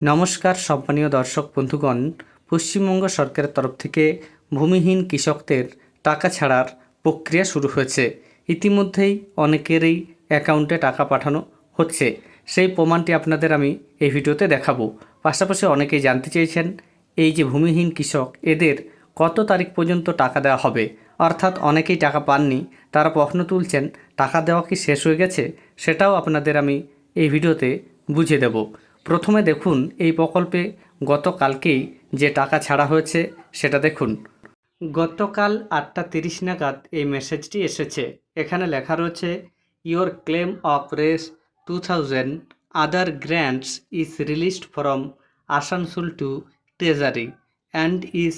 নমস্কার সম্মানীয় দর্শক বন্ধুগণ, পশ্চিমবঙ্গ সরকারের তরফ থেকে ভূমিহীন কৃষকদের টাকা ছাড়ার প্রক্রিয়া শুরু হয়েছে। ইতিমধ্যেই অনেকেরই অ্যাকাউন্টে টাকা পাঠানো হচ্ছে। সেই প্রমাণটি আপনাদের আমি এই ভিডিওতে দেখাবো। পাশাপাশি অনেকেই জানতে চেয়েছেন এই যে ভূমিহীন কৃষক, এদের কত তারিখ পর্যন্ত টাকা দেওয়া হবে, অর্থাৎ অনেকেই টাকা পাননি, তারা প্রশ্ন তুলছেন টাকা দেওয়া কি শেষ হয়ে গেছে, সেটাও আপনাদের আমি এই ভিডিওতে বুঝিয়ে দেব। প্রথমে দেখুন এই প্রকল্পে গতকালকেই যে টাকা ছাড়া হয়েছে সেটা দেখুন। গতকাল 8:30 নাগাদ এই মেসেজটি এসেছে। এখানে লেখা রয়েছে, your claim of Rs 2000 other grants is released from Asansol to treasury and is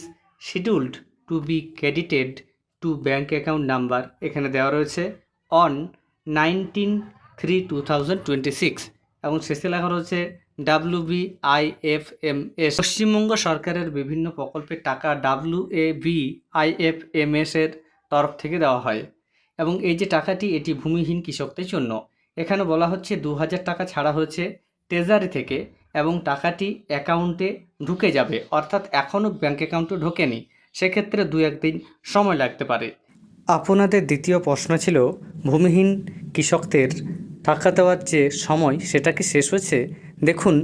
scheduled to be credited to bank account number. এখানে দেওয়া রয়েছে অন 19/3/2026 এবং শেষে লেখা রয়েছে WBIFMS। পশ্চিমবঙ্গ সরকারের বিভিন্ন প্রকল্পের টাকা WABIFMS এর তরফ থেকে দেওয়া হয় এবং এই যে টাকাটি, এটি ভূমিহীন কৃষকদের জন্য। এখানে বলা হচ্ছে 2000 টাকা ছাড়া হয়েছে ট্রেজারি থেকে এবং টাকাটি অ্যাকাউন্টে ঢুকে যাবে, অর্থাৎ এখনও ব্যাঙ্ক অ্যাকাউন্টে ঢোকেনি, সেক্ষেত্রে 2-1 দিন সময় লাগতে পারে। আপনাদের দ্বিতীয় প্রশ্ন ছিল ভূমিহীন কৃষকদের টাকা দেওয়ার যে সময় সেটা কি শেষ হয়েছে। দেখুন,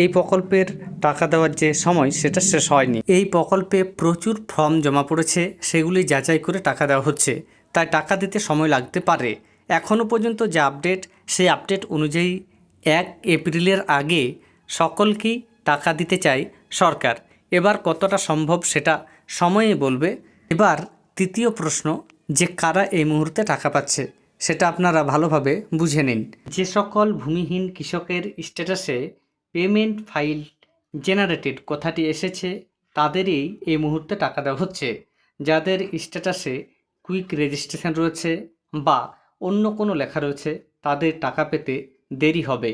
এই প্রকল্পের টাকা দেওয়ার যে সময় সেটা শেষ হয়নি। এই প্রকল্পে প্রচুর ফর্ম জমা পড়েছে, সেগুলি যাচাই করে টাকা দেওয়া হচ্ছে, তাই টাকা দিতে সময় লাগতে পারে। এখনও পর্যন্ত যে আপডেট, সেই আপডেট অনুযায়ী 1 এপ্রিলের আগে সকলকেই টাকা দিতে চায় সরকার। এবার কতটা সম্ভব সেটা সময়ে বলবে। এবার তৃতীয় প্রশ্ন, যে কারা এই মুহূর্তে টাকা পাচ্ছে সেটা আপনারা ভালোভাবে বুঝে নিন। যে সকল ভূমিহীন কৃষকের স্ট্যাটাসে পেমেন্ট ফাইল জেনারেটেড কথাটি এসেছে, তাদেরই এই মুহূর্তে টাকা দেওয়া হচ্ছে। যাদের স্ট্যাটাসে কুইক রেজিস্ট্রেশন রয়েছে বা অন্য কোনো লেখা রয়েছে, তাদের টাকা পেতে দেরি হবে।